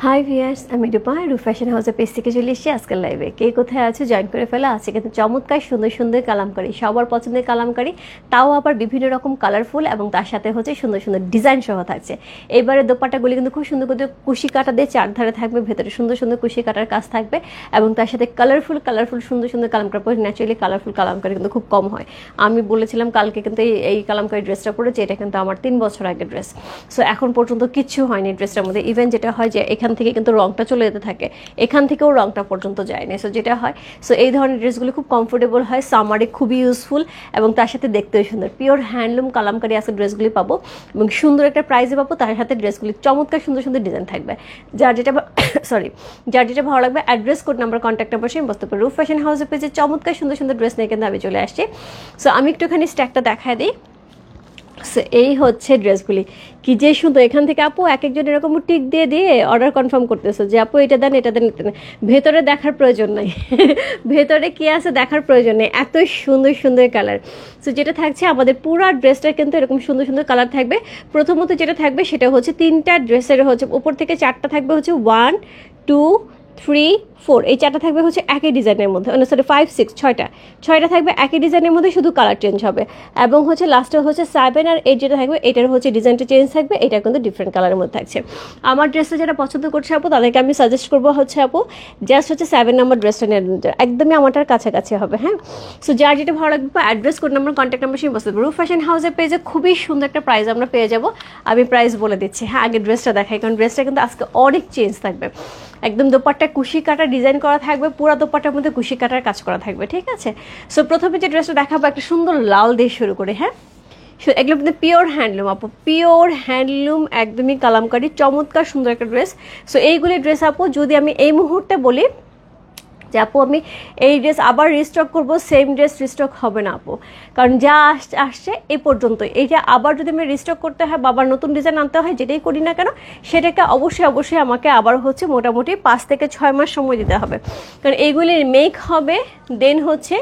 High viewers, আমি রূপা fashion হাউসের page থেকে চলে এসেছি আজকের লাইভে। কে কোথায় আছে জয়েন করে ফেলা আছে, কিন্তু চমৎকার সুন্দর সুন্দর কালামকারি, সবার পছন্দের কালামকারি, তাও আবার বিভিন্ন রকম কালারফুল এবং তার সাথে হচ্ছে সুন্দর সুন্দর ডিজাইন সহ থাকছে। এবারে দোপাট্টাগুলি কিন্তু খুব সুন্দর করে কুশি কাটা দিয়ে চারধারে থাকবে, ভেতরে সুন্দর সুন্দর কুশি কাটার কাজ থাকবে এবং তার সাথে কালারফুল সুন্দর সুন্দর কালামকারি পরে। ন্যাচারালি কালারফুল কালামকারি কিন্তু খুব কম হয়। আমি বলেছিলাম কালকে কিন্তু এই কালামকারি ড্রেসটা পরেছি, এটা কিন্তু আমার 3 বছর আগের ড্রেস। সো এখন পর্যন্ত কিচ্ছু হয়নি ড্রেসটার মধ্যে। ইভেন যেটা হয় যে এখান থেকে কিন্তু রংটা চলে যেতে থাকে, এখান থেকেও রংটা পর্যন্ত যায়নি। সো যেটা হয়, সো এই ধরনের ড্রেসগুলো খুব কমফোর্টেবল হয়, সামারে খুবই ইউজফুল এবং তার সাথে দেখতেও সুন্দর। পিওর হ্যান্ডলুম কালামকারি আজকে ড্রেসগুলি পাবো এবং সুন্দর একটা প্রাইসে পাবো। তার সাথে ড্রেসগুলি চমৎকার সুন্দর সুন্দর ডিজাইন থাকবে। যার যেটা যার যেটা ভালো লাগবে, address, code number, contact number সেই বস্তু রূপ ফ্যাশন হাউসের পেজে চমৎকার সুন্দর সুন্দর ড্রেস নিয়ে কিন্তু আমি চলে আসছি। সো আমি একটুখানি স্ট্যাকটা দেখায় দিই। এই হচ্ছে ড্রেসগুলি, কি যে সুন্দর। এখান থেকে আপু এক একজন এরকম টিক দিয়ে দিয়ে অর্ডার কনফার্ম করতেছো যে আপু এটা দেন এটা দেন এটা দেন। ভেতরে দেখার প্রয়োজন নাই, ভেতরে কি আছে দেখার প্রয়োজন নেই, এত সুন্দর সুন্দর কালার। সো যেটা থাকছে আমাদের পুরো ড্রেসটা কিন্তু এরকম সুন্দর সুন্দর কালার থাকবে। প্রথমত যেটা থাকবে সেটা হচ্ছে 3টা ড্রেসের হচ্ছে উপর থেকে 4টা থাকবে হচ্ছে 1, 2, 3, 4, এই 4টা থাকবে হচ্ছে একই ডিজাইনের মধ্যে, সরি 5, 6, 6টা থাকবে একই ডিজাইনের মধ্যে, শুধু কালার চেঞ্জ হবে। এবং হচ্ছে লাস্টে হচ্ছে 7 আর 8 যেটা থাকবে, এটার হচ্ছে ডিজাইনটা চেঞ্জ থাকবে, এটা কিন্তু ডিফারেন্ট কালারের মধ্যে থাকছে। আমার ড্রেসটা যেটা পছন্দ করছে আপু, তাদেরকে আমি সাজেস্ট করবো হচ্ছে আপু জাস্ট হচ্ছে 7 নম্বর ড্রেসটা নিয়ে, একদমই আমারটার কাছাকাছি হবে। হ্যাঁ, সো যার যেটা ভালো লাগবে, address, code number, contact number সেই বসতে রূপ ফ্যাশন হাউসের পেজে খুবই সুন্দর একটা প্রাইস আমরা পেয়ে যাবো। আমি প্রাইস বলে দিচ্ছি। হ্যাঁ, আগে ড্রেসটা দেখাই, কারণ ড্রেসটা কিন্তু আজকে অনেক চেঞ্জ থাকবে। একদম দোপাট্টা কুশি কাটা ডিজাইন করা থাকবে, পুরো দোপাট্টার মধ্যে কুশি কাটার কাজ করা থাকবে, ঠিক আছে। সো প্রথমে যে ড্রেসটা দেখাবো একটা সুন্দর লাল দিয়ে শুরু করে। হ্যাঁ, এগুলো কিন্তু পিওর হ্যান্ডলুম আপু, পিওর হ্যান্ডলুম, একদমই কালামকারি, চমৎকার সুন্দর একটা ড্রেস। সো এইগুলি ড্রেস আপু যদি আমি এই মুহূর্তে বলি যে আপু আমি এই ড্রেস আবার রিস্টক করবো, সেম ড্রেস রিস্টক হবে না আপু, কারণ যা আসছে এই পর্যন্ত। এইটা আবার যদি আমি রিস্টক করতে হয়, বাবার নতুন ডিজাইন আনতে হয়, যেটাই করি না কেন সেটাকে অবশ্যই আমাকে আবার হচ্ছে মোটামুটি 5 থেকে 6 মাস সময় দিতে হবে, কারণ এইগুলির মেক হবে, দেন হচ্ছে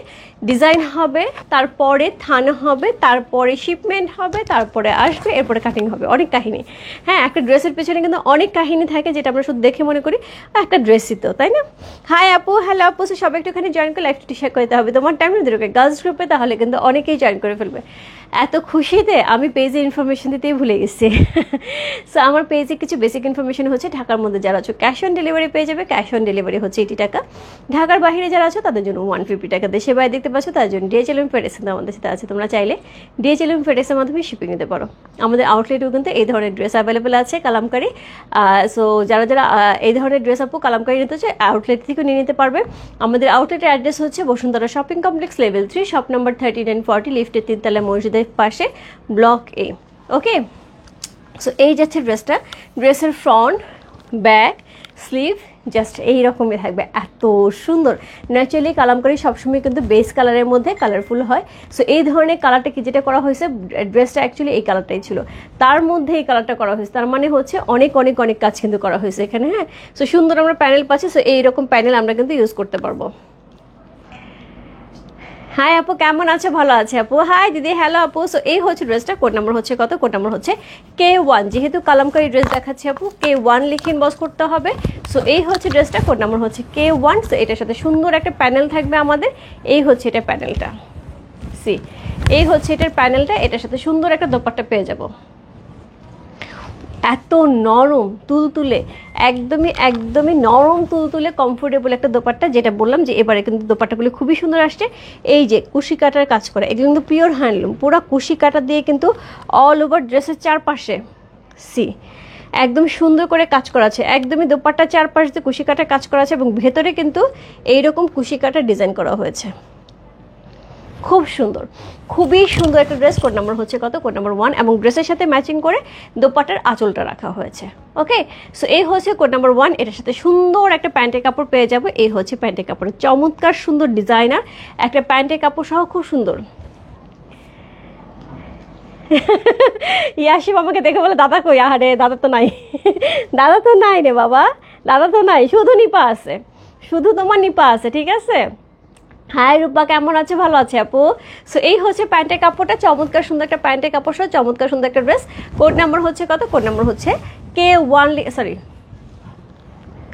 ডিজাইন হবে, তারপরে থান হবে, তারপরে শিপমেন্ট হবে, তারপরে আসবে, এরপরে কাটিং হবে, অনেক কাহিনী। হ্যাঁ, একটা ড্রেসের পেছনে কিন্তু অনেক কাহিনী থাকে, যেটা আমরা শুধু দেখে মনে করি একটা ড্রেসই তো, তাই না। হাই আপু, হ্যালো আপু, সবাই একটুখানি জয়েন করে লাইভটি শেয়ার করতে হবে তোমার টাইম ওকে গার্লস গ্রুপে, তাহলে কিন্তু অনেকেই জয়েন করে ফেলবে। এত খুশিতে আমি পেজে ইনফরমেশন দিতেই ভুলে গেছি। সো আমার পেজে কিছু বেসিক ইনফরমেশন হচ্ছে, ঢাকার মধ্যে যারা আছো ক্যাশ অন ডেলিভারি পেয়ে যাবে, ক্যাশ অন ডেলিভারি হচ্ছে 80 টাকা। ঢাকার বাইরে যারা আছো তাদের জন্য 150 টাকা। দেশে বাইরে দেখতে পাচ্ছ তার জন্য DHL FedEx আমাদের সাথে আছে, তোমরা চাইলে DHL FedEx এর মাধ্যমে শিপিং নিতে পারো। আমাদের আউটলেটেও কিন্তু এই ধরনের ড্রেস অ্যাভেলেবেল আছে কালামকারি। সো যারা যারা এই ধরনের ড্রেস আপু কালামকারি নিতে চায় আউটলেট থেকেও নিয়ে নিতে পারবে। আমাদের আউটলেটের অ্যাড্রেস হচ্ছে Bashundhara shopping complex, level 3, shop number 3940, লিফটের 3তলা মসজিদের পাশে, ব্লক A। ওকে, সো এই যাচ্ছে ড্রেসটা। ড্রেসের ফ্রন্ট, ব্যাক, স্লিভ জাস্ট এইরকমই থাকবে, এত সুন্দর। ন্যাচারালি কালামকারি সবসময় কিন্তু বেস কালারের মধ্যে কালারফুল হয়। সো এই ধরনের কালারটা কি যেটা করা হয়েছে, ড্রেসটা অ্যাকচুয়ালি এই কালারটাই ছিল, তার মধ্যে এই কালারটা করা হয়েছে, তার মানে হচ্ছে অনেক অনেক অনেক কাজ কিন্তু করা হয়েছে এখানে। হ্যাঁ, সো সুন্দর আমরা প্যানেল পাচ্ছি। সো এইরকম প্যানেল আমরা কিন্তু ইউজ করতে পারবো। হাই আপু, কেমন আছে? ভালো আছে আপু। হাই দিদি, হ্যালো আপু। সো এই হচ্ছে ড্রেসটা, কোড নাম্বার হচ্ছে কত? কোড নাম্বার হচ্ছে K1। যেহেতু কালামকারি ড্রেস দেখাচ্ছি আপু, K1 লিখে ইনবক্স করতে হবে। সো এই হচ্ছে ড্রেসটা, কোড নাম্বার হচ্ছে K1। সো এটার সাথে সুন্দর একটা প্যানেল থাকবে আমাদের, এই হচ্ছে এটা প্যানেলটা, এই হচ্ছে এটার প্যানেলটা, এটার সাথে সুন্দর একটা দোপাট্টা পেয়ে যাবো। এত নরম তুলতুলে, একদমই নরম তুলতুলে কমফোর্টেবল একটা দোপাট্টা, যেটা বললাম যে এবারে কিন্তু দোপাট্টাগুলো খুবই সুন্দর আসছে। এই যে কুশি কাটার কাজ করা, এগুলো কিন্তু পিওর হ্যান্ডলুম, পুরো কুশি কাটা দিয়ে কিন্তু অল ওভার ড্রেসের চারপাশে একদম সুন্দর করে কাজ করা আছে, একদমই দোপাট্টার চারপাশ দিয়ে কুশি কাটার কাজ করা আছে এবং ভেতরে কিন্তু এইরকম কুশি কাটার ডিজাইন করা হয়েছে। খুব সুন্দর, খুবই সুন্দর একটা ড্রেস। কোড নাম্বার হচ্ছে কত? Code number 1। এবং ড্রেসের সাথে ম্যাচিং করে দোপাট্টার আঁচলটা রাখা হয়েছে। ওকে, সো এই হচ্ছে কোড নাম্বার 1। এটার সাথে সুন্দর একটা প্যান্টের কাপড় পেয়ে যাবো। এই হচ্ছে প্যান্টের কাপড়, চমৎকার সুন্দর ডিজাইনার একটা প্যান্টের কাপড় সহ, খুব সুন্দর। ইয়াসিম আমাকে দেখে বলে দাদা কই? আহারে, দাদা তো নাই, দাদা তো নাই রে বাবা, দাদা তো নাই, শুধু নিপা আছে, শুধু তোমার নিপা আছে, ঠিক আছে। হাই রূপা, কেমন আছে? ভালো আছে আপু। সো এই হচ্ছে প্যান্টের কাপড়টা, চমৎকার সুন্দর একটা প্যান্টের কাপড় সহ চমৎকার সুন্দর একটা ড্রেস। কোড নাম্বার হচ্ছে কত? কোড নাম্বার হচ্ছে K1, সরি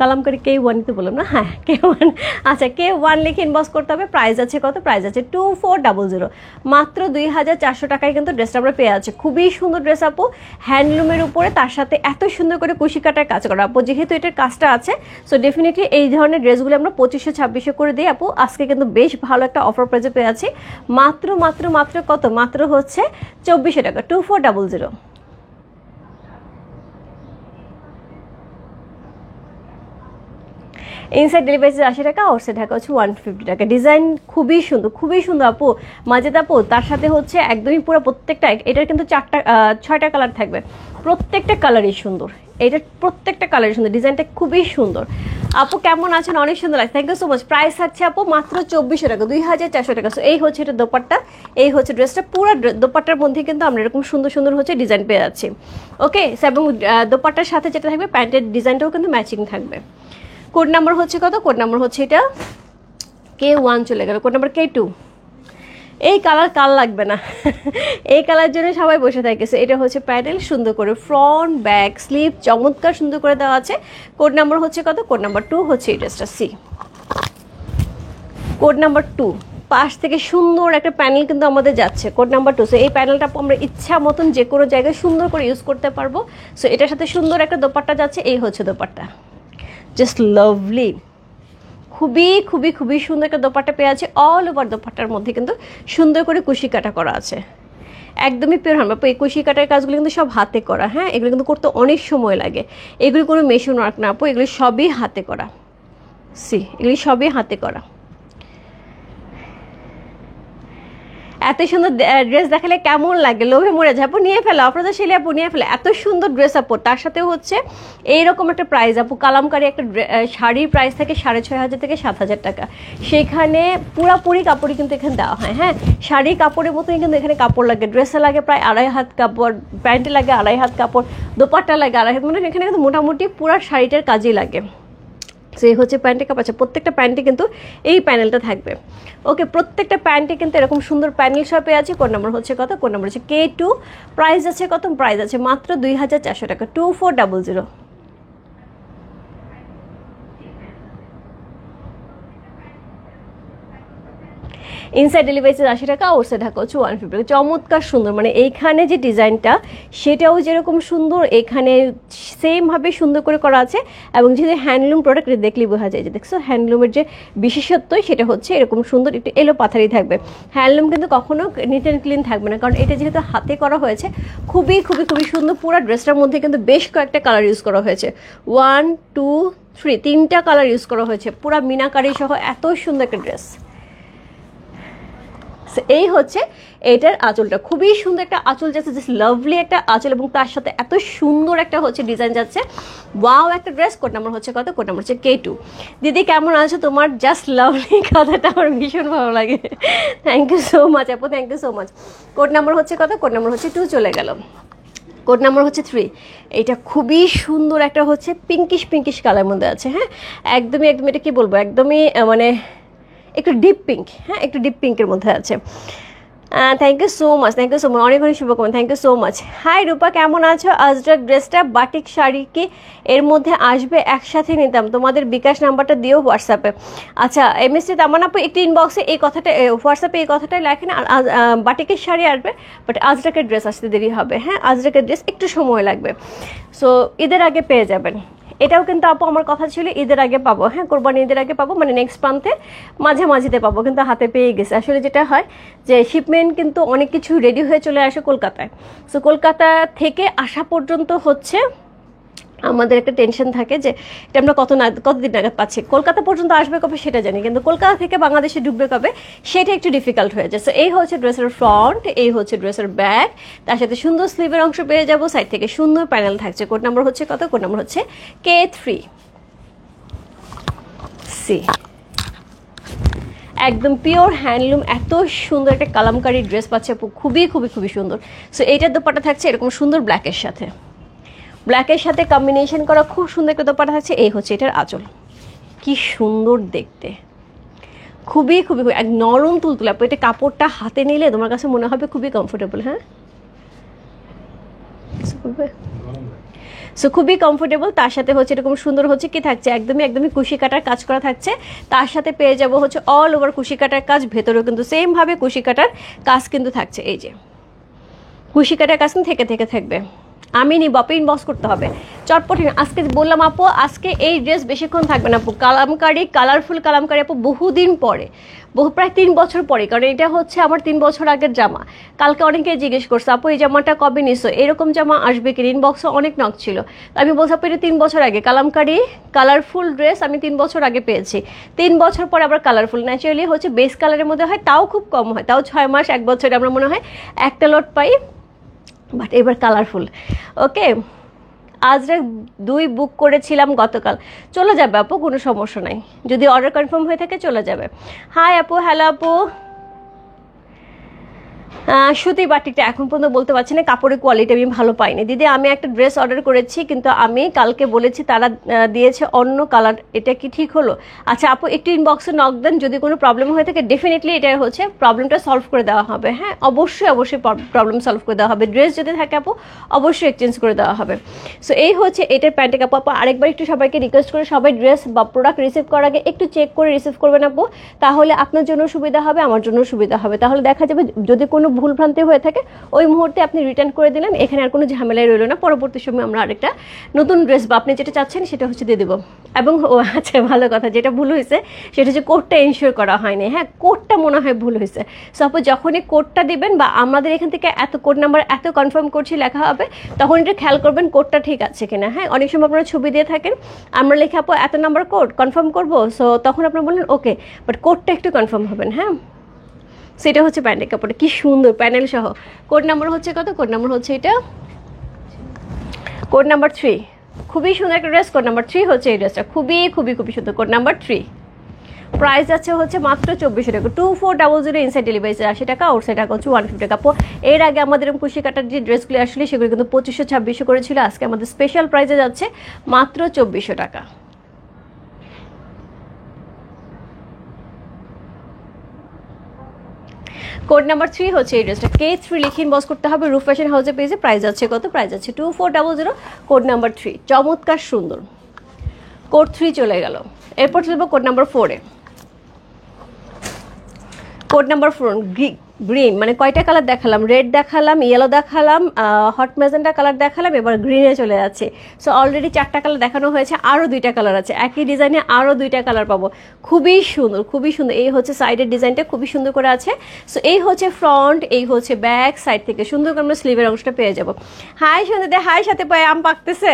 কালামকারি K1 তো বললাম না, হ্যাঁ K1। আচ্ছা, K1 লিখে ইনবক্স করতে হবে। প্রাইস আছে কত? প্রাইস আছে 2400, মাত্র 2400 টাকায় কিন্তু ড্রেসটা আমরা পেয়ে আছি। খুবই সুন্দর ড্রেস আপু, হ্যান্ডলুমের উপরে, তার সাথে এত সুন্দর করে কুশি কাটার কাজ করা আপু। যেহেতু এটার কাজটা আছে, সো ডেফিনেটলি এই ধরনের ড্রেসগুলো আমরা 2500-2600 করে দিই আপু। আজকে কিন্তু বেশ ভালো একটা অফার প্রাইসে পেয়ে আছি। মাত্র মাত্র মাত্র কত? মাত্র হচ্ছে 2400 টাকা, 2400। ইনসাইড ডেলিভারি 80 টাকা, আউটসাইড ঢাকা হচ্ছে 150 টাকা। ডিজাইন খুবই সুন্দর, খুবই সুন্দর আপু, মাজেদ আপু। তার সাথে হচ্ছে একদমই পুরো প্রত্যেকটা, এটার কিন্তু 6টা কালার থাকবে, প্রত্যেকটা কালারই সুন্দর। এটার প্রত্যেকটা কালারই সুন্দর, ডিজাইনটা খুবই সুন্দর। আপু কেমন আছেন? অনেক সুন্দর লাগছে, thank you so much. Price থাকছে আপু মাত্র 2400 টাকা, 2400 টাকা। সো এই হচ্ছে এটা দোপাট্টা, এই হচ্ছে ড্রেসটা। পুরো দোপাট্টার মধ্যে কিন্তু আমরা এরকম সুন্দর সুন্দর হচ্ছে ডিজাইন পেয়ে যাচ্ছি। ওকে, এবং দোপাট্টার সাথে যেটা থাকবে, প্যান্টের ডিজাইনটাও কিন্তু ম্যাচিং থাকবে। কোড নাম্বার হচ্ছে কত? কোড নাম্বার হচ্ছে এটা K1 চলে গেল, কোড নাম্বার K2। এই কালার কাল লাগবে না এই কালার জন্য সবাই বসে থাকেছে। এটা হচ্ছে প্যাডেল, সুন্দর করে ফ্রন্ট ব্যাক স্লিভ চমৎকার সুন্দর করে দেওয়া আছে। কোড নাম্বার হচ্ছে কত? কোড নাম্বার 2 হচ্ছে এই ড্রেসটা, সি কোড নাম্বার 2। পাশ থেকে সুন্দর একটা প্যানেল কিন্তু আমাদের যাচ্ছে, কোড নাম্বার 2। সো এই প্যানেলটা আমরা ইচ্ছা মতন যে কোনো জায়গায় সুন্দর করে ইউজ করতে পারবো। সো এটার সাথে সুন্দর একটা দোপাট্টা যাচ্ছে, এই হচ্ছে দোপাট্টা, জাস্ট লাভলি। খুবই খুবই খুবই সুন্দর একটা দোপাট্টা পেয়ে আছে। অল ওভার দোপাট্টার মধ্যে কিন্তু সুন্দর করে কুশি কাটা করা আছে, একদমই পিওর হ্যান্ড। এই কুশি কাটার কাজগুলো কিন্তু সব হাতে করা, হ্যাঁ এগুলো কিন্তু করতে অনেক সময় লাগে। এগুলি কোনো মেশিন ওয়ার্ক না আপু, এগুলি সবই হাতে করা। সি এগুলি সবই হাতে করা। এত সুন্দর ড্রেস দেখালে কেমন লাগে, লোভে মরে যায় আপু, নিয়ে ফেলো। আপনারা শিলে আপু নিয়ে ফেলে, এত সুন্দর ড্রেস আপু। তার সাথে হচ্ছে এইরকম একটা প্রাইস আপু, কালামকারি একটা শাড়ির প্রাইস থাকে 6500 থেকে 7000 টাকা। সেখানে পুরাপুরি কাপড়ই কিন্তু এখানে দেওয়া হয়। হ্যাঁ, শাড়ির কাপড়ের মতোই কিন্তু এখানে কাপড় লাগে। ড্রেসে লাগে প্রায় 2.5 হাত কাপড়, প্যান্টে লাগে 2.5 হাত কাপড়, দোপাট্টা লাগে 2.5 হাত, মানে এখানে কিন্তু মোটামুটি পুরো শাড়িটার কাজই লাগে। সো এই হচ্ছে প্যান্টের কাপড়। আচ্ছা, প্রত্যেকটা প্যান্টে কিন্তু এই প্যানেলটা থাকবে। ওকে, প্রত্যেকটা প্যান্টে কিন্তু এরকম সুন্দর প্যানেল সহ পেয়ে আছে। কোড নাম্বার হচ্ছে কত? কোড নাম্বার হচ্ছে K2। প্রাইস আছে কত? প্রাইস আছে মাত্র 2400 টাকা, 2400। ইনসাইড ডেলিভারি 80 টাকা, আউটসাইড ঢাকা হচ্ছে 150 টাকা। চমৎকার সুন্দর, মানে এইখানে যে ডিজাইনটা সেটাও যেরকম সুন্দর, এখানে সেমভাবে সুন্দর করে করা আছে। এবং যেহেতু হ্যান্ডলুম প্রোডাক্ট দেখলেই বোঝা যায়, যে দেখছো হ্যান্ডলুমের যে বিশেষত্বই সেটা হচ্ছে এরকম সুন্দর একটু এলো পাথারি থাকবে। হ্যান্ডলুম কিন্তু কখনো নিট অ্যান্ড ক্লিন থাকবে না, কারণ এটা যেহেতু হাতে করা হয়েছে। খুবই খুবই খুবই সুন্দর। পুরো ড্রেসটার মধ্যে কিন্তু বেশ কয়েকটা কালার ইউজ করা হয়েছে, 1 2 3, 3টা কালার ইউজ করা হয়েছে। পুরো মিনাকারি সহ এত সুন্দর একটা ড্রেস। এই হচ্ছে এটার আঁচলটা, খুবই সুন্দর একটা আঁচল যাচ্ছে, জাস্ট লাভলি একটা আঁচল, এবং তার সাথে এত সুন্দর একটা হচ্ছে ডিজাইন যাচ্ছে। ওয়াও একটা ড্রেস। কোড নাম্বার হচ্ছে কত? কোড নাম্বার হচ্ছে K2। দিদি কেমন আছো? তোমার জাস্ট লাভলি কথাটা আমার ভীষণ ভালো লাগে, থ্যাংক ইউ সো মাচ আপু, thank you so much. Code number হচ্ছে কত? কোড নাম্বার হচ্ছে 2 চলে গেল। কোড নাম্বার হচ্ছে 3। এটা খুবই সুন্দর একটা হচ্ছে পিঙ্কিশ পিঙ্কিশ কালার মধ্যে আছে। হ্যাঁ, একদমই একদম, এটা কি বলবো, একদমই মানে একটু ডিপ পিঙ্ক। হ্যাঁ, একটু ডিপ পিঙ্কের মধ্যে আছে। Thank you so much, thank you so much, অনেক অনেক শুভকামনা, thank you so much. Hi Rupa, কেমন আছো? আজরাক ড্রেসটা বাটিক শাড়ি কি এর মধ্যে আসবে? একসাথে নিতাম, তোমাদের বিকাশ নাম্বারটা দিও হোয়াটসঅ্যাপে। আচ্ছা, এমএসসি তামান আপু একটি ইনবক্সে এই কথাটা, হোয়াটসঅ্যাপে এই কথাটাই লেখেন। আর বাটিকের শাড়ি আসবে, বাট আজরাকের ড্রেস আসতে দেরি হবে। হ্যাঁ, আজরাকের ড্রেস একটু সময় লাগবে, সো ঈদের আগে পেয়ে যাবেন। এটাও কিন্তু আপু আমার কথা ছিল ঈদের আগে পাবো। হ্যাঁ, কোরবানি ঈদের আগে পাবো, মানে নেক্সট প্রান্তে মাঝামাঝিতে পাবো, কিন্তু হাতে পেয়ে গেছে। আসলে যেটা হয় যে শিপমেন্ট কিন্তু অনেক কিছু রেডি হয়ে চলে আসে কলকাতায়। সো কলকাতা থেকে আসা পর্যন্ত হচ্ছে আমাদের একটা টেনশন থাকে যে এটা আমরা কতদিন নাগাদ পাচ্ছি। কলকাতা পর্যন্ত আসবে কবে সেটা জানি, কিন্তু কলকাতা থেকে বাংলাদেশে ঢুকবে কবে সেটা একটু ডিফিকাল্ট হয়ে যায়। সো এই হচ্ছে ড্রেসের ফ্রন্ট, এই হচ্ছে ড্রেসের ব্যাক, তার সাথে সুন্দর স্লিভের অংশ পেয়ে যাবো, সাইড থেকে সুন্দর প্যানেল থাকছে। কোড নাম্বার হচ্ছে কত? কোড নাম্বার হচ্ছে K3। সি একদম পিওর হ্যান্ডলুম, এত সুন্দর একটা কালামকারি ড্রেস পাচ্ছে আপু, খুবই খুবই খুবই সুন্দর। সো এইটার দোপাট্টা থাকছে এরকম সুন্দর ব্ল্যাকের সাথে, ব্ল্যাকের সাথে কম্বিনেশন করা খুব সুন্দর একটা দোপাট্টা থাকছে। এই হচ্ছে এটার আঁচল, কি সুন্দর দেখতে, খুবই খুবই এক নরম তুলতুলে আপু, এটা কাপড়টা হাতে নিলে তোমার কাছে মনে হবে খুবই কমফোর্টেবল। হ্যাঁ, সো খুবই কমফোর্টেবল। তার সাথে হচ্ছে এরকম সুন্দর হচ্ছে কি থাকছে, একদমই একদমই কুশি কাটার কাজ করা থাকছে। তার সাথে পেয়ে যাব হচ্ছে অল ওভার কুশি কাটার কাজ, ভেতরেও কিন্তু সেম ভাবে কুশি কাটার কাজ কিন্তু থাকছে। এই যে কুশি কাটার কাজ থেকে থেকে থাকবে। আমি নিব আপু, ইনবক্স করতে হবে চটপটি। আজকে বললাম আপু, আজকে এই ড্রেস বেশিক্ষণ থাকবে না আপু। কালামকারি, কালারফুল কালামকারি আপু বহুদিন পরে, প্রায় 3 বছর পরে, কারণ এটা হচ্ছে আমার 3 বছর আগের জামা। কালকে অনেকে জিজ্ঞেস করছে আপু এই জামাটা কবে নিছো, এরকম জামা আসবে কি, ইনবক্সে অনেক নক ছিল। আমি বলছি আপু এটা 3 বছর আগে কালামকারি কালারফুল ড্রেস আমি 3 বছর আগে পেয়েছি। 3 বছর পরে আবার কালারফুল, ন্যাচারালি হচ্ছে বেস কালারের মধ্যে হয়, তাও খুব কম হয়, তাও 6 মাস 1 বছরে আমরা মনে হয় একটা লট পাই, বাট এবার কালারফুল। ওকে, আজ 2 বুক করেছিলাম গতকাল, চলে যাবে আপু, কোনো সমস্যা নাই, যদি অর্ডার কনফার্ম হয়ে থাকে চলে যাবে। হাই আপু, হ্যালো আপু। সুতি বাটিকটা এখন পর্যন্ত বলতে পারছি না, কাপড়ের কোয়ালিটি আমি ভালো পাইনি দিদি। আমি একটা ড্রেস অর্ডার করেছি, কিন্তু আমি কালকে বলেছি, তারা দিয়েছে অন্য কালার, এটা কি ঠিক হলো? আচ্ছা আপু একটু ইনবক্সে নক দেন, যদি কোনো প্রবলেম হয়ে থাকে ডেফিনেটলি এটা হচ্ছে প্রবলেমটা সলভ করে দেওয়া হবে। হ্যাঁ, অবশ্যই অবশ্যই প্রবলেম সলভ করে দেওয়া হবে। ড্রেস যদি থাকে আপু অবশ্যই এক্সচেঞ্জ করে দেওয়া হবে। সো এই হচ্ছে এটার প্যান্টের কাপড় আপু। আরেকবার একটু সবাইকে রিকোয়েস্ট করে, সবাই ড্রেস বা প্রোডাক্ট রিসিভ করার আগে একটু চেক করে রিসিভ করবেন আপু, তাহলে আপনার জন্য সুবিধা হবে, আমার জন্য সুবিধা হবে। তাহলে দেখা যাবে যদি কোনো ভুলভ্রান্তি হয়ে থাকে ওই মুহূর্তে আপনি রিটার্ন করে দিলেন, এখানে আর কোনো ঝামেলাই রইল না। পরবর্তী সময় আমরা আরেকটা নতুন ড্রেস বা আপনি যেটা চাচ্ছেন সেটা হচ্ছে দিয়ে দেবো। এবং আচ্ছা ভালো কথা, যেটা ভুল হয়েছে সেটা হচ্ছে কোডটা এনশিওর করা হয়নি। হ্যাঁ, কোডটা মনে হয় ভুল হয়েছে। সাপোজ যখনই কোডটা দিবেন বা আমাদের এখান থেকে এত কোড নাম্বার এত কনফার্ম করছি লেখা হবে, তখন এটা খেয়াল করবেন কোডটা ঠিক আছে কিনা। হ্যাঁ, অনেক সময় আপনারা ছবি দিয়ে থাকেন, আমরা লেখা আপু এত নাম্বার কোড কনফার্ম করবো, সো তখন আপনারা বললেন ওকে, বাট কোডটা একটু কনফার্ম হবেন। হ্যাঁ, সেটা হচ্ছে প্যান্টের কাপড়টা, কি সুন্দর প্যানেল সহ। কোড নাম্বার হচ্ছে কত? কোড নাম্বার হচ্ছে এটা কোড নাম্বার 3। খুবই সুন্দর একটা ড্রেস, কোড নাম্বার 3 হচ্ছে এই ড্রেসটা, খুবই খুবই খুবই সুন্দর, কোড নাম্বার 3। প্রাইস আছে হচ্ছে মাত্র 2400 টাকা, 2400 ইনসাইড ডেলিভারি 80 টাকা, আউটসাইড টাকা হচ্ছে 150 টাকা। এর আগে আমাদের কুশি কাটার যে ড্রেসগুলো আসলে সেগুলো কিন্তু 2500-2600 করেছিল, আজকে আমাদের স্পেশাল প্রাইসে যাচ্ছে মাত্র 2400 টাকা। কোড নাম্বার 3 হচ্ছে এই ড্রেসটা, K3 লিখে ইনবক্স করতে হবে রূপ ফ্যাশন হাউসের পেজে। প্রাইস আছে কত? প্রাইস আছে 2400, কোড নাম্বার 3, চমৎকার সুন্দর। কোড 3 চলে গেল, এরপর চলবো কোড নাম্বার 4-এ। কোড নাম্বার 4 গ্রিন, মানে কয়টা কালার দেখালাম? রেড দেখালাম, ইয়েলো দেখালাম, হট ম্যাজেন্টা কালার দেখালাম, এবার গ্রিনে চলে যাচ্ছে। সো অলরেডি 4টা কালার দেখানো হয়েছে, আরও 2টা কালার আছে, একই ডিজাইনে আরও 2টা কালার পাবো। খুবই সুন্দর, খুবই সুন্দর। এই হচ্ছে সাইডের ডিজাইনটা খুবই সুন্দর করে আছে। সো এই হচ্ছে ফ্রন্ট, এই হচ্ছে ব্যাক সাইড থেকে সুন্দর করে আমরা স্লিভের অংশটা পেয়ে যাবো। হাই সন্ধ্যা, হাই সাথে পায়ে আম পাকতেছে,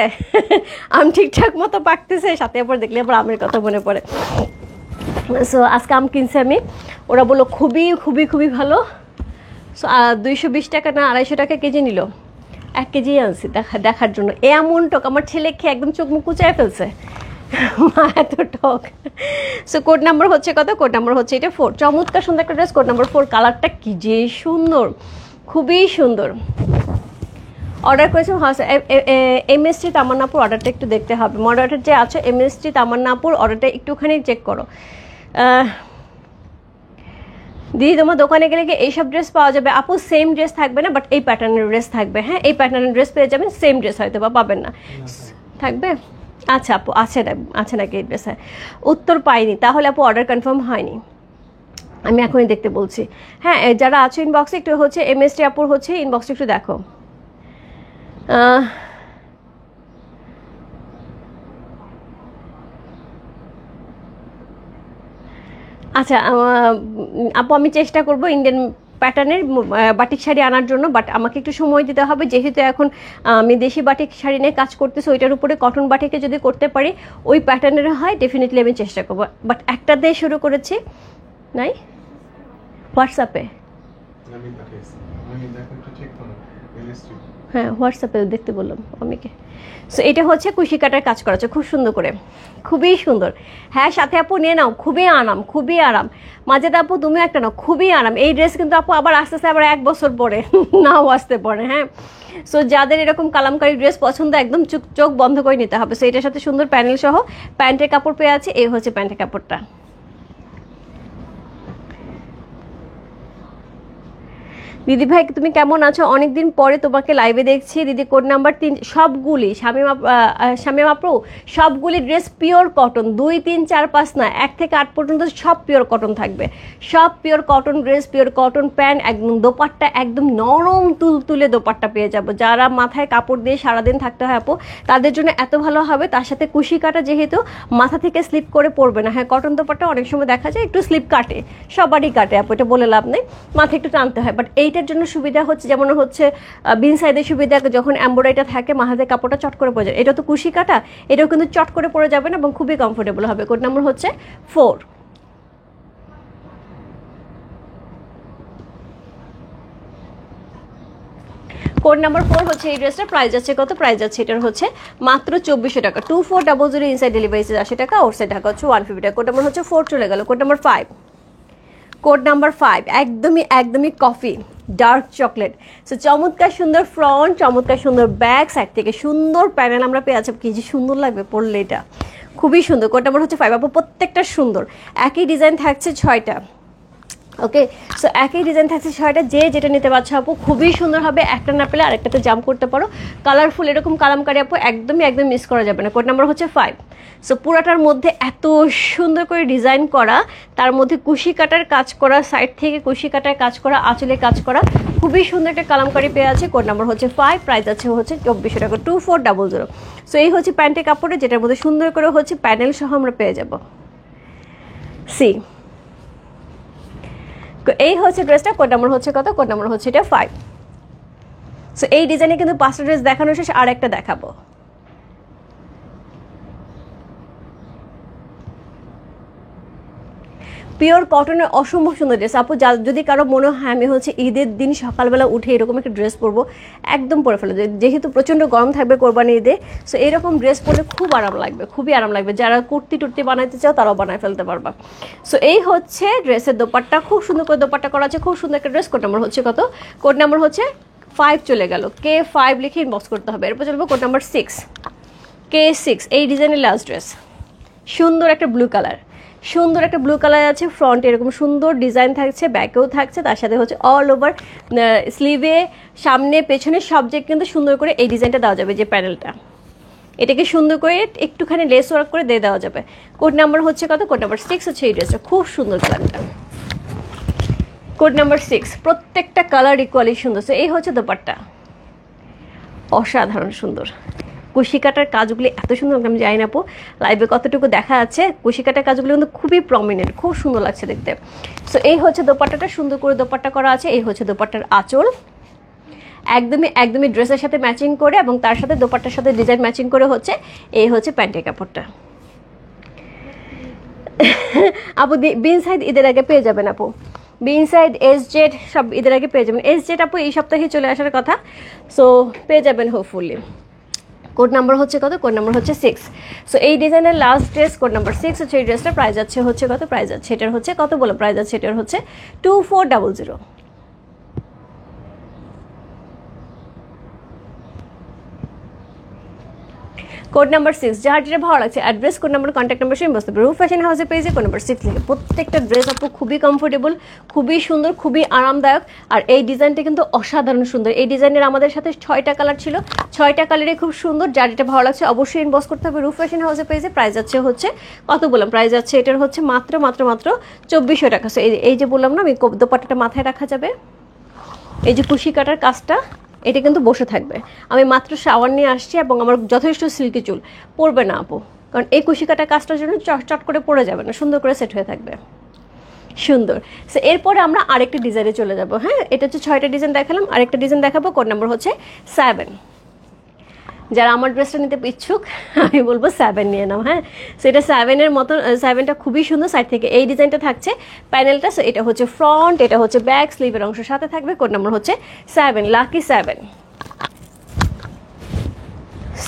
আম ঠিকঠাক মতো পাকতেছে, সাথে আবার দেখলে আবার আমের কথা মনে পড়ে। সো আজকে আম কিনছি আমি, ওরা বললো খুবই খুবই খুবই ভালো। সো 220 টাকা না 250 টাকা কেজি নিল, 1 কেজি আনছি দেখার জন্য। এমন টক, আমার ছেলে খেয়ে একদম চোখ মুখ কুচায় ফেলছে, মা এত টক। সো কোড নাম্বার হচ্ছে কত? কোড নাম্বার হচ্ছে এটা 4। চমৎকার সুন্দর একটা ড্রেস, কোড নাম্বার 4। কালারটা কি যে সুন্দর, খুবই সুন্দর। অর্ডার করেছি MST তামান্নাপুর, অর্ডারটা একটু দেখতে হবে। মডারেটর যে আছে MST তামান্নাপুর, অর্ডারটা একটুখানি চেক করো। দিদি তোমার দোকানে গেলে কি এইসব ড্রেস পাওয়া যাবে? আপু সেম ড্রেস থাকবে না, বাট এই প্যাটার্নের ড্রেস থাকবে। হ্যাঁ, এই প্যাটার্নের ড্রেস পেয়ে যাবেন, সেম ড্রেস হয়তো বা পাবেন না, থাকবে। আচ্ছা আপু আছে না, আছে নাকি এই ড্রেস? উত্তর পাইনি, তাহলে আপু অর্ডার কনফার্ম হয়নি, আমি এখনই দেখতে বলছি। হ্যাঁ, যারা আছে ইনবক্সে একটু হচ্ছে MST আপুর হচ্ছে ইনবক্সে একটু দেখো। আচ্ছা আপু আমি চেষ্টা করব ইন্ডিয়ান প্যাটার্নের বাটিক শাড়ি আনার জন্য, বাট আমাকে একটু সময় দিতে হবে, যেহেতু এখন আমি দেশি বাটিক শাড়ি নিয়ে কাজ করতেছি। ওইটার উপরে কটন বাটিকে যদি করতে পারি ওই প্যাটার্নের হয়, ডেফিনেটলি আমি চেষ্টা করবো। বাট একটা দিয়ে শুরু করেছি, নাই হোয়াটসঅ্যাপে, হ্যাঁ হোয়াটসঅ্যাপে দেখতে বললাম আমিকে। সো এটা হচ্ছে কুশি কাটার কাজ করা আছে খুব সুন্দর করে, খুবই সুন্দর। হ্যাঁ সাথে আপু নিয়ে নাও, খুবই আরাম, খুবই আরাম। মাঝে আপু তুমি একটা নাও, খুবই আরাম। এই ড্রেস কিন্তু আপু আবার আস্তে আস্তে আবার 1 বছর পরে নাও আসতে পারে। হ্যাঁ, সো যাদের এরকম কালামকারী ড্রেস পছন্দ একদম চোখ বন্ধ করে নিতে হবে। সো এটার সাথে সুন্দর প্যানেল সহ প্যান্টের কাপড় পেয়ে আছে, এই হচ্ছে প্যান্টের কাপড়টা। দিদি ভাই তুমি কেমন আছো? অনেকদিন পরে তোমাকে লাইভে দেখছি দিদি। কোড নাম্বার 3 সবগুলি শামীম আপু সবগুলি ড্রেস পিওর কটন, 2, 3, 4, 5 না, 1 থেকে 8 পর্যন্ত সব পিওর কটন থাকবে। সব pure cotton dress, pure cotton pant, একদম দোপাট্টা একদম নরম তুলতুলে দোপাট্টা পেয়ে যাবো। যারা মাথায় কাপড় দিয়ে সারাদিন থাকতে হয় আপু তাদের জন্য এত ভালো হবে। তার সাথে কুশি কাটা যেহেতু মাথা থেকে স্লিপ করে পড়বে না। হ্যাঁ, কটন দোপাট্টা অনেক সময় দেখা যায় একটু স্লিপ কাটে, সবারই কাটে আপু, এটা বলে লাভ নেই, মাথা একটু টানতে হয়। বাট এইটার জন্য সুবিধা হচ্ছে যেমন হচ্ছে বিন সাইডের সুবিধা, যখন এমব্রয়ডারিটা থাকে মাথাতে কাপড়টা চট করে পড়ে যায়। এটা তো কুশি কাটা, এটাও কিন্তু চট করে পড়ে যাবে না এবং খুবই কমফোর্টেবল হবে। কোড নাম্বার হচ্ছে 4। কোড নাম্বার 4 হচ্ছে এই ড্রেসটার প্রাইস আছে কত? প্রাইস আছে এটার হচ্ছে মাত্র 2400 টাকা। 2400 ইনসাইড ডেলিভারি 80 টাকা, আউটসাইড ঢাকা হচ্ছে 150 টাকা। কোড নাম্বার হচ্ছে 4 চলে গেল। Code number 5। কোড নাম্বার 5 একদমই কফি ডার্ক চকলেট। সো চমৎকার সুন্দর ফ্রন্ট, চমৎকার সুন্দর ব্যাক, সাইড থেকে সুন্দর প্যানেল আমরা পেয়ে আছি। কি যে সুন্দর লাগবে পরলে, এটা খুবই সুন্দর। কোড নাম্বার হচ্ছে 5 আপু, প্রত্যেকটা সুন্দর। একই ডিজাইন থাকছে 6টা। ওকে, সো একই ডিজাইন থাকছে 6টা। যে যেটা নিতে পারছো আপু খুবই সুন্দর হবে। একটা না পেলে আরেকটাতে জাম্প করতে পারো। কালারফুল এরকম কালামকারি আপু একদম মিস করা যাবে না। কোড নাম্বার হচ্ছে 5। সো পুরাটার মধ্যে এত সুন্দর করে ডিজাইন করা, তার মধ্যে কুশি কাটার কাজ করা, সাইড থেকে কুশি কাটার কাজ করা, আঁচলে কাজ করা, খুবই সুন্দর একটা কালামকারি পেয়ে আছে। কোড নাম্বার হচ্ছে 5, প্রাইস আছে হচ্ছে 2400 টাকা। 2400। সো এই হচ্ছে প্যান্টের কাপড়ে, যেটার মধ্যে সুন্দর করে হচ্ছে প্যানেল সহ আমরা পেয়ে যাব। সি এই হচ্ছে ড্রেসটা। কোড নাম্বার হচ্ছে কত? কোড নাম্বার হচ্ছে এটা 5। সো এই ডিজাইনে কিন্তু 5টা ড্রেস দেখানো শেষ, আর একটা দেখাবো। পিওর কটনের অসম্ভব সুন্দর ড্রেস আপু। যদি কারো মনে হয় আমি হচ্ছে ঈদের দিন সকালবেলা উঠে এরকম একটা ড্রেস পরবো, একদম পরে ফেলো, যেহেতু প্রচণ্ড গরম থাকবে কোরবানি ঈদে। সো এরকম ড্রেস পরলে খুব আরাম লাগবে, খুবই আরাম লাগবে। যারা কুর্তি টুর্তি বানাইতে চাও তারাও বানায় ফেলতে পারবা। সো এই হচ্ছে ড্রেসের দোপাট্টা, খুব সুন্দর করে দোপাট্টা করা আছে, খুব সুন্দর একটা ড্রেস। কোড নাম্বার হচ্ছে কত? কোড নাম্বার হচ্ছে 5 চলে গেল। K5 লিখে ইনবক্স করতে হবে। এরপর চলবো কোড নাম্বার 6, K6। এই ডিজাইনের লাস্ট ড্রেস, সুন্দর একটা ব্লু কালার, সুন্দর একটা ব্লু কালার আছে। ফ্রন্ট এরকম সুন্দর ডিজাইন থাকছে, ব্যাকেও থাকছে, তার সাথে হচ্ছে অল ওভার স্লিভে, সামনে পেছনে সব জায়গায় কিন্তু সুন্দর করে এই ডিজাইনটা দেওয়া যাবে। যে প্যানেলটা, এটাকে সুন্দর করে একটুখানি লেস ওয়ার্ক করে দিয়ে দেওয়া যাবে। কোড নাম্বার হচ্ছে কত? কোড নাম্বার 6 হচ্ছে এই ড্রেসটা, খুব সুন্দর কালারটা। কোড নাম্বার 6, প্রত্যেকটা কালার ইকুয়ালি সুন্দর। সো এই হচ্ছে দোপাট্টা, অসাধারণ সুন্দর। কুশি কাটার কাজগুলি এত সুন্দর, আমি জানি না আপু লাইভে কতটুকু দেখা যাচ্ছে। কুশি কাটার কাজগুলো কিন্তু খুবই প্রমিনেন্ট, খুব সুন্দর লাগছে দেখতে। সো এই হচ্ছে দোপাট্টাটা, সুন্দর করে দোপাট্টা করা আছে। এই হচ্ছে দোপাট্টার আঁচল, একদমই ড্রেসের সাথে ম্যাচিং করে এবং তার সাথে দোপাট্টার সাথে ডিজাইন ম্যাচিং করে হচ্ছে। এই হচ্ছে প্যান্টের কাপড়টা। আপু বিন সাইড ঈদের আগে পেয়ে যাবেন আপু, বিন সাইড SZ সব ঈদের আগে পেয়ে যাবেন। SZ আপু এই সপ্তাহে চলে আসার কথা, সো পেয়ে যাবেন হোপফুলি। কোড নাম্বার হচ্ছে কত? কোড নাম্বার হচ্ছে 6। সো এই ডিজাইনের লাস্ট ড্রেস কোড নাম্বার 6 হচ্ছে এই ড্রেসটা। প্রাইস আছে হচ্ছে কত? প্রাইস আছে এটার হচ্ছে কত বলো? প্রাইস আছে এটার হচ্ছে 2400। কোড নাম্বার 6, যার যেটা ভালো লাগছে address, code number, contact number same বসতে পারে। রূপ ফ্যাশন হাউসের পেজে কোড নাম্বার 6 লিখে। প্রত্যেকটা ড্রেস আপু খুবই কমফোর্টেবল, খুবই সুন্দর, খুবই আরামদায়ক। আর এই ডিজাইনটা কিন্তু অসাধারণ সুন্দর। এই ডিজাইনের আমাদের সাথে 6টা কালার ছিল, 6টা কালারে খুব সুন্দর। যার যেটা ভালো লাগছে অবশ্যই ইনবক্স করতে হবে রূপ ফ্যাশন হাউসের পেজে। প্রাইস আছে হচ্ছে কত বললাম? প্রাইস আছে এটার হচ্ছে মাত্র 2400 টাকা। সো এই যে বললাম না আমি, দোপাট্টাটা মাথায় রাখা যাবে। এই যে কুশি কাটার কাজটা, এটা কিন্তু বসে থাকবে। আমি মাত্র শাওয়ার নিয়ে আসছি এবং আমার যথেষ্ট সিল্কি চুল, পড়বে না আপু, কারণ এই কুশি কাটা কাজটার জন্য চট করে পড়ে যাবে না, সুন্দর করে সেট হয়ে থাকবে, সুন্দর। সো এরপরে আমরা আরেকটা ডিজাইনে চলে যাব। হ্যাঁ, এটা হচ্ছে 6টা ডিজাইন দেখালাম, আরেকটা ডিজাইন দেখাবো। কোড নাম্বার হচ্ছে 7। যারা আমার ড্রেসটা নিতে ইচ্ছুক আমি বলবো 7 নিয়ে নাও। হ্যাঁ, সো এটা 7-এর মতো, 7টা খুবই সুন্দর। সাইড থেকে এই ডিজাইনটা থাকছে প্যানেলটা। সো এটা হচ্ছে ফ্রন্ট, এটা হচ্ছে ব্যাক, স্লিভের অংশ সাথে থাকবে। কোড নাম্বার হচ্ছে 7, লাকি 7।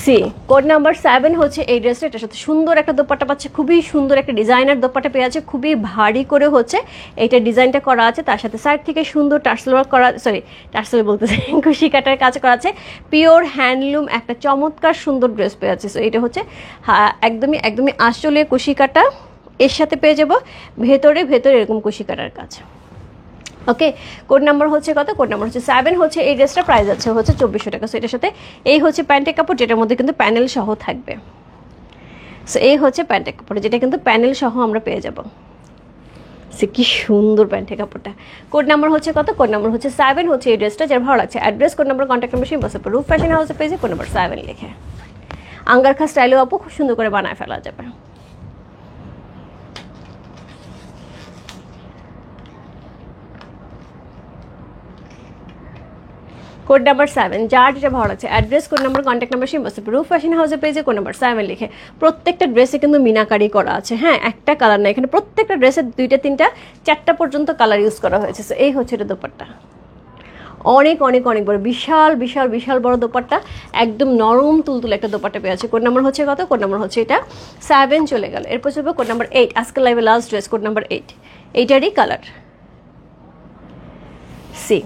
সি কোড নাম্বার 7 হচ্ছে এই ড্রেসটা। এটার সাথে সুন্দর একটা দোপাট্টা পাচ্ছে, খুবই সুন্দর একটা ডিজাইনার দোপাট্টা পেয়ে আছে, খুবই ভারী করে হচ্ছে এইটা ডিজাইনটা করা আছে। তার সাথে সাইড থেকে সুন্দর টার্সেল ওয়ার্ক করা, টার্সেল বলতেছে, কুশি কাটার কাজ করা আছে। পিওর হ্যান্ডলুম একটা চমৎকার সুন্দর ড্রেস পেয়ে আছে। সো এটা হচ্ছে একদমই আসলে কুশি কাটা, এর সাথে পেয়ে যাবো ভেতরে এরকম কুশি কাটার কাজ। ওকে, কোড নাম্বার হচ্ছে কত? কোড নাম্বার হচ্ছে 7 হচ্ছে এই ড্রেসটা প্রাইস আছে হচ্ছে 2400 টাকা। সো এটার সাথে এই হচ্ছে প্যান্টের কাপড়, যেটার মধ্যে কিন্তু প্যানেল সহ থাকবে। সো এই হচ্ছে প্যান্টের কাপড়, যেটা কিন্তু প্যানেল সহ আমরা পেয়ে যাব। সে কি সুন্দর প্যান্টের কাপড়টা। কোড নাম্বার হচ্ছে কত? কোড নাম্বার হচ্ছে 7 হচ্ছে এই ড্রেসটা, যার ভালো লাগছে address, code number, contact number, বসে রূপ ফ্যাশন হাউসে পেয়েছে কোড নাম্বার 7 লিখে। আঙ্গারখা স্টাইলেও আপু খুব সুন্দর করে বানায় ফেলা যাবে। কোড নাম্বার 7, যার যেটা ভালো লাগছে address, code number, contact number, রূপ ফ্যাশন হাউসে পেয়েছে কোড নাম্বার 7 লিখে। প্রত্যেকটা ড্রেসে কিন্তু মিনাকারি করা আছে, হ্যাঁ, একটা কালার না, এখানে প্রত্যেকটা ড্রেসে 2টা 3টা 4টা পর্যন্ত কালার ইউজ করা হয়েছে। সো এই হচ্ছে এটা দোপাট্টা, অনেক অনেক অনেক বড়, বিশাল বিশাল বিশাল বড় দোপাট্টা, একদম নরম তুলতুলে একটা দোপাট্টা পেয়ে আছে। কোড নাম্বার হচ্ছে কত? কোড নাম্বার হচ্ছে এটা 7 চলে গেল। এরপর চলবে কোড নাম্বার 8, আজকের লাইভে লাস্ট ড্রেস কোড নাম্বার 8, এইটারই কালার সি।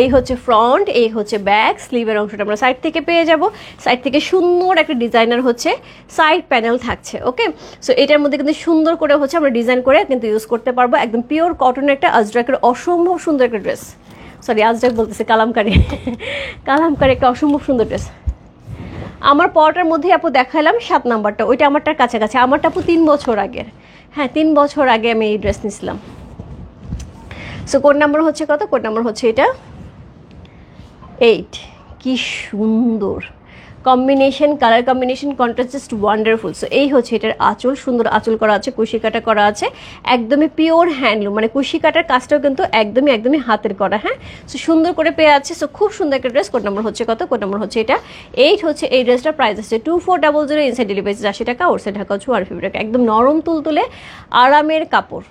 এই হচ্ছে ফ্রন্ট, এই হচ্ছে ব্যাক, স্লিভের অংশটা আমরা সাইড থেকে পেয়ে যাব। সাইড থেকে সুন্দর একটা ডিজাইনার হচ্ছে সাইড প্যানেল থাকছে। ওকে, সো এটার মধ্যে কিন্তু সুন্দর করে হচ্ছে আমরা ডিজাইন করে কিন্তু ইউজ করতে পারবো। একদম পিওর কটনের একটা আজরাকের অসম্ভব সুন্দর একটা ড্রেস, সরি আজরাক বলতেছে, কালামকারি কালামকারি একটা অসম্ভব সুন্দর ড্রেস। আমার পরটার মধ্যে আপু দেখালাম 7 নাম্বারটা, ওইটা আমারটার কাছাকাছি। আমারটা আপু 3 বছর আগের, হ্যাঁ 3 বছর আগে আমি এই ড্রেস নিয়েছিলাম। সো কোড নাম্বার হচ্ছে কত? কোড নাম্বার হচ্ছে এটা 8। কি সুন্দর combination, colour combination, contrast just wonderful. So এই হচ্ছে এটার আঁচল, সুন্দর আঁচল করা আছে, কুশি কাটা করা আছে, একদমই পিওর হ্যান্ডলুম, মানে কুশি কাটার কাজটাও কিন্তু একদমই একদমই হাতের করা। হ্যাঁ, সো সুন্দর করে পেয়ে আছে। সো খুব সুন্দর একটা ড্রেস। কোড নাম্বার হচ্ছে কত? কোড নাম্বার হচ্ছে এটা 8 হচ্ছে এই ড্রেসটার প্রাইস আছে 2400, ইনসাইড ডেলিভারি 80 টাকা, আউটসাইড ঢাকা হচ্ছে 150 টাকা। একদম নরম তুলতুলে আরামের কাপড়।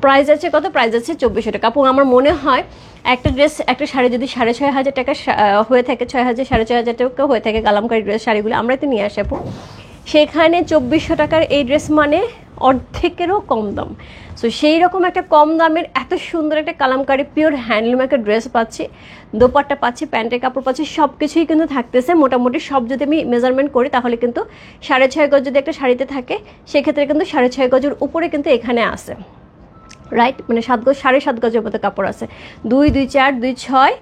প্রাইস আছে কত? প্রাইস আছে 2400 টাকা। আপু আমার মনে হয় একটা ড্রেস, একটা শাড়ি যদি 6500 টাকা হয়ে থাকে, 6000 6500 টাকা হয়ে থাকে কালামকারী ড্রেস শাড়িগুলো আমরা তো নিয়ে আসি আপু, সেখানে 2400 টাকার এই ড্রেস মানে অর্ধেকেরও কম দাম। সো সেই রকম একটা কম দামের এত সুন্দর একটা কালামকারী পিওর হ্যান্ডলুম একটা ড্রেস পাচ্ছি, দোপাট্টা পাচ্ছি, প্যান্টের কাপড় পাচ্ছি, সব কিছুই কিন্তু থাকতেছে। মোটামুটি সব যদি আমি মেজারমেন্ট করি তাহলে কিন্তু 6.5 গজ যদি একটা শাড়িতে থাকে, সেক্ষেত্রে কিন্তু 6.5 গজের উপরে কিন্তু এখানে আসে, রাইট, মানে 7 গজ 7.5 গজের মতো কাপড় আছে, 2 2 4 2 6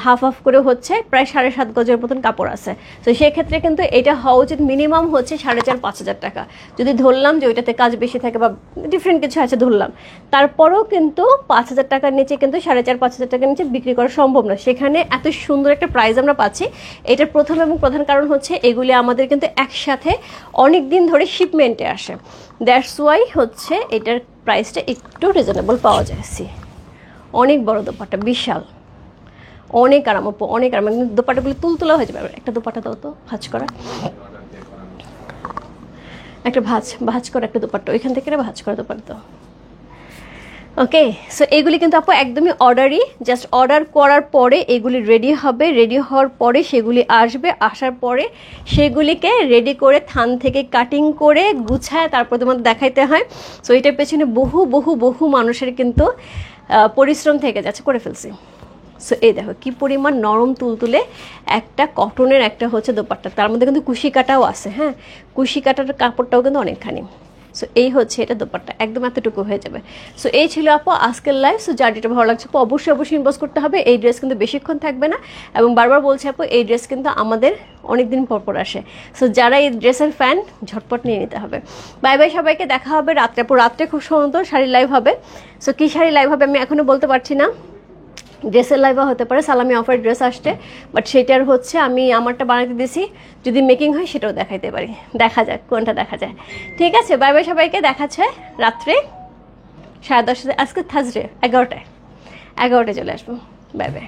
হাফ হাফ করে হচ্ছে প্রায় 7.5 গজের মতন কাপড় আছে। তো সেক্ষেত্রে কিন্তু এটা হওয়া উচিত মিনিমাম হচ্ছে 4.5-5 টাকা। যদি ধরলাম যে ওইটাতে কাজ বেশি থাকে বা ডিফারেন্ট কিছু আছে ধরলাম, তারপরেও কিন্তু 5,000 টাকার নিচে কিন্তু 4.5-5 টাকার নিচে বিক্রি করা সম্ভব না। সেখানে এত সুন্দর একটা প্রাইস আমরা পাচ্ছি। এটার প্রথম এবং প্রধান কারণ হচ্ছে এগুলি আমাদের কিন্তু একসাথে অনেক দিন ধরে শিপমেন্টে আসে, দ্যাটস ওয়াই হচ্ছে এটার প্রাইসটা একটু রিজনেবল পাওয়া যায়। অনেক বড় দোপাট্টা, বিশাল, অনেক আরাম আপু, অনেক আরাম। দোপাট্টাগুলো তুলতুলা হয়ে যাবে। একটা দোপাট্টা দাও তো ভাঁজ করা, একটা ভাঁজ করা একটা দোপাট্টা, ওইখান থেকে ভাঁজ করা দোপাট্টা। ওকে, সো এগুলি কিন্তু আপু একদমই অর্ডারই, জাস্ট অর্ডার করার পরে এগুলি রেডি হবে, রেডি হওয়ার পরে সেগুলি আসবে, আসার পরে সেগুলিকে রেডি করে থান থেকে কাটিং করে গুছায় তারপর তোমাদের দেখাইতে হয়। সো এটার পেছনে বহু বহু বহু মানুষের কিন্তু পরিশ্রম থেকে যাচ্ছে, করে ফেলছি। সো এই দেখো কি পরিমাণ নরম তুলতুলে একটা কটনের একটা হচ্ছে দোপাট্টা, তার মধ্যে কিন্তু কুশি কাটাও আছে। হ্যাঁ, কুশি কাটার কাপড়টাও কিন্তু অনেকখানি। সো এই হচ্ছে এটা দোপাট্টা, একদম এতটুকু হয়ে যাবে। সো এই ছিল আপু আজকের লাইভ। সো যার যেটা ভালো লাগছে আপু অবশ্যই অবশ্যই ইনবক্স করতে হবে। এই ড্রেস কিন্তু বেশিক্ষণ থাকবে না, এবং বারবার বলছি আপু এই ড্রেস কিন্তু আমাদের অনেকদিন পর আসে। সো যারা এই ড্রেসের ফ্যান ঝটপট নিয়ে নিতে হবে। বাই বাই সবাইকে, দেখা হবে রাত্রে। আপু রাত্রে খুব সুন্দর শাড়ি লাইভ হবে। সো কী শাড়ি লাইভ হবে আমি এখনও বলতে পারছি না, ড্রেসের লাইভও হতে পারে, সালামি অফার ড্রেস আসছে, বাট সেটার হচ্ছে আমি আমারটা বানাতে দিয়েছি, যদি মেকিং হয় সেটাও দেখাইতে পারি, দেখা যাক কোনটা দেখা যায়। ঠিক আছে, বাই বাই সবাইকে, দেখাচ্ছে রাত্রে 10:30, আজকে থার্সডে 11টায় চলে আসবো। Bye bye.